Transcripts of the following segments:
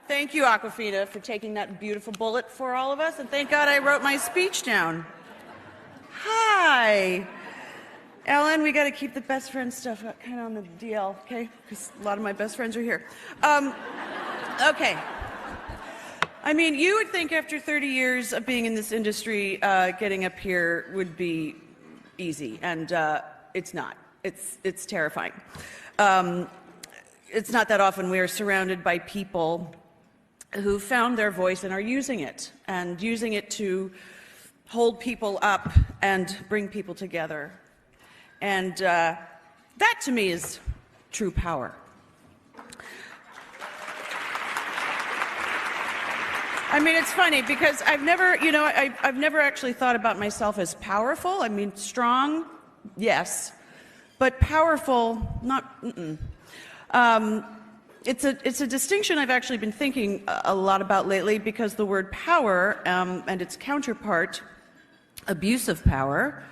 Thank you, Aquafina, for taking that beautiful bullet for all of us, and thank God I wrote my speech down. Hi. Ellen, we got to keep the best friend stuff kind of on the DL, okay? Because a lot of my best friends are here. Okay. I mean, you would think after 30 years of being in this industry, getting up here would be easy, and it's not. It's terrifying. It's not that often we are surrounded by people who found their voice and are using it to hold people up and bring people together. And that, to me, is true power. I mean, it's funny because I've never actually thought about myself as powerful. I mean, strong, yes, but powerful, not. It's a distinction I've actually been thinking a lot about lately, because the word power and its counterpart, abuse of power,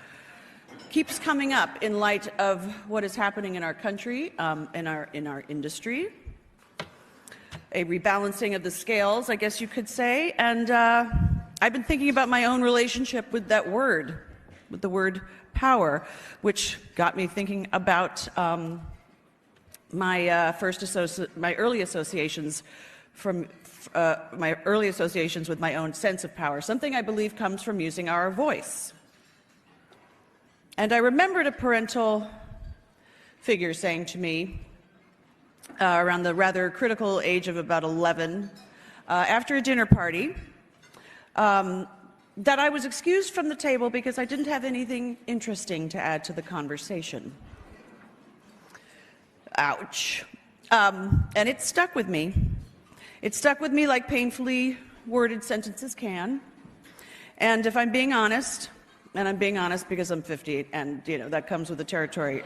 keeps coming up in light of what is happening in our country, in our industry, a rebalancing of the scales, I guess you could say. And I've been thinking about my own relationship with that word, with the word power, which got me thinking about my early associations with my own sense of power, something I believe comes from using our voice. And I remembered a parental figure saying to me, around the rather critical age of about 11, after a dinner party, that I was excused from the table because I didn't have anything interesting to add to the conversation. Ouch. And it stuck with me. It stuck with me like painfully worded sentences can. And if I'm being honest, and I'm being honest because I'm 50, and that comes with the territory.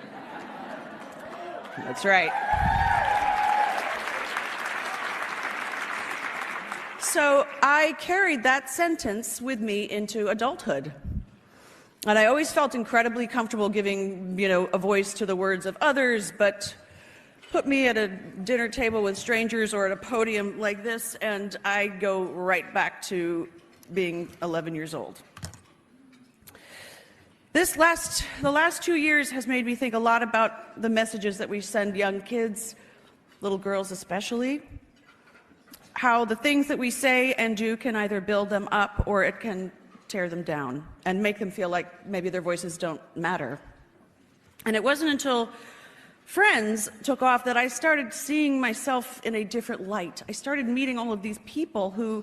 That's right. So I carried that sentence with me into adulthood. And I always felt incredibly comfortable giving, a voice to the words of others, but put me at a dinner table with strangers or at a podium like this, and I go right back to being 11 years old. The last 2 years has made me think a lot about the messages that we send young kids, little girls especially, how the things that we say and do can either build them up or it can tear them down and make them feel like maybe their voices don't matter. And it wasn't until Friends took off that I started seeing myself in a different light. I started meeting all of these people who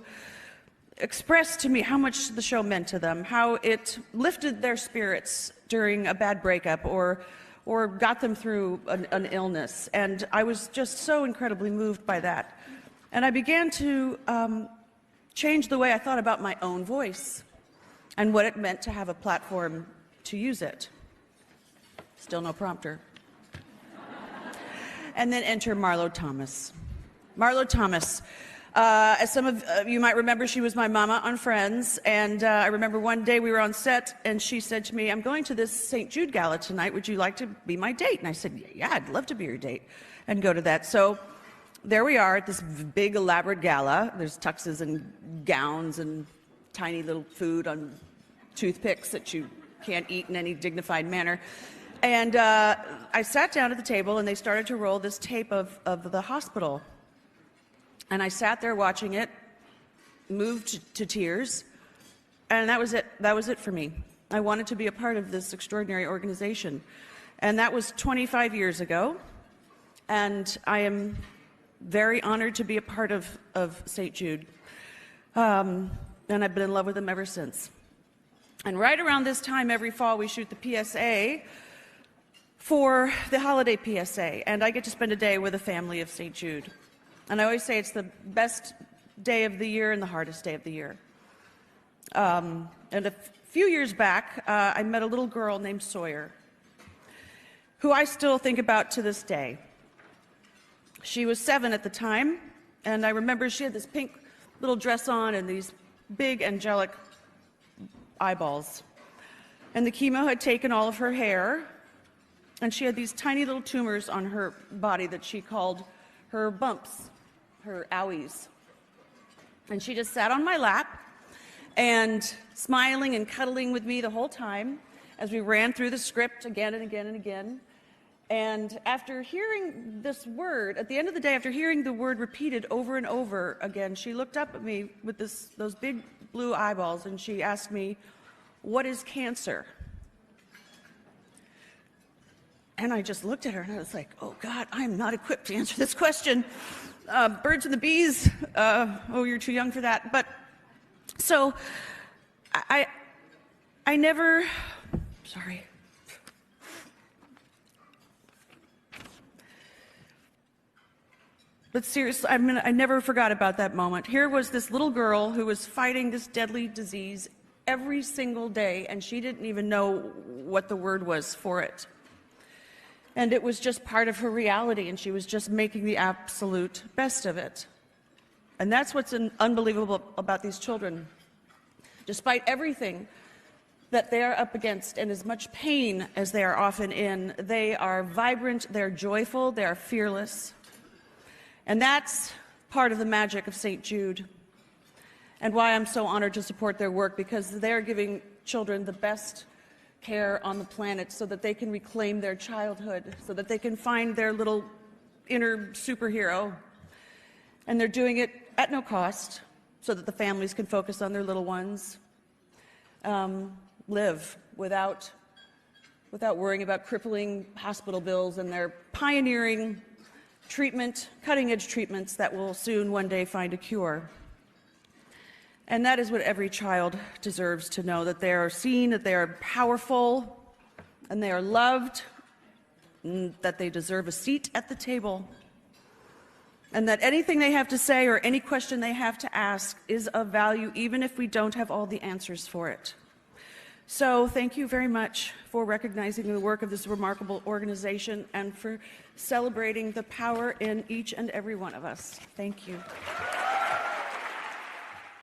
expressed to me how much the show meant to them, how it lifted their spirits during a bad breakup or got them through an illness. And I was just so incredibly moved by that. And I began to change the way I thought about my own voice and what it meant to have a platform to use it. Still no prompter. And then enter Marlo Thomas. Marlo Thomas, as some of you might remember, she was my mama on Friends, and I remember one day we were on set, and she said to me, "I'm going to this St. Jude gala tonight. Would you like to be my date?" And I said, "Yeah, I'd love to be your date," and go to that. So there we are at this big, elaborate gala. There's tuxes and gowns and tiny little food on toothpicks that you can't eat in any dignified manner. And I sat down at the table, and they started to roll this tape of the hospital. And I sat there watching it, moved to tears, and that was it. That was it for me. I wanted to be a part of this extraordinary organization. And that was 25 years ago, and I am very honored to be a part of St. Jude. And I've been in love with them ever since. And right around this time, every fall, we shoot the PSA for the holiday PSA, and I get to spend a day with a family of St. Jude. And I always say it's the best day of the year and the hardest day of the year. And a few years back, I met a little girl named Sawyer, who I still think about to this day. She was 7 at the time, and I remember she had this pink little dress on and these big angelic eyeballs. And the chemo had taken all of her hair, and she had these tiny little tumors on her body that she called her bumps, her owies. And she just sat on my lap and smiling and cuddling with me the whole time as we ran through the script again and again and again. And after hearing this word, at the end of the day, after hearing the word repeated over and over again, she looked up at me with those big blue eyeballs and she asked me, "What is cancer?" And I just looked at her and I was like, oh God, I'm not equipped to answer this question. Birds and the bees, oh, you're too young for that. But so I never, sorry. But seriously, I never forgot about that moment. Here was this little girl who was fighting this deadly disease every single day, and she didn't even know what the word was for it. And it was just part of her reality, and she was just making the absolute best of it. And that's what's unbelievable about these children. Despite everything that they are up against and as much pain as they are often in, they are vibrant, they're joyful, they are fearless. And that's part of the magic of St. Jude, and why I'm so honored to support their work, because they're giving children the best care on the planet so that they can reclaim their childhood, so that they can find their little inner superhero. And they're doing it at no cost so that the families can focus on their little ones, live without worrying about crippling hospital bills, and they're pioneering treatment, cutting-edge treatments that will soon one day find a cure. And that is what every child deserves to know, that they are seen, that they are powerful, and they are loved, and that they deserve a seat at the table, and that anything they have to say or any question they have to ask is of value, even if we don't have all the answers for it. So thank you very much for recognizing the work of this remarkable organization and for celebrating the power in each and every one of us. Thank you.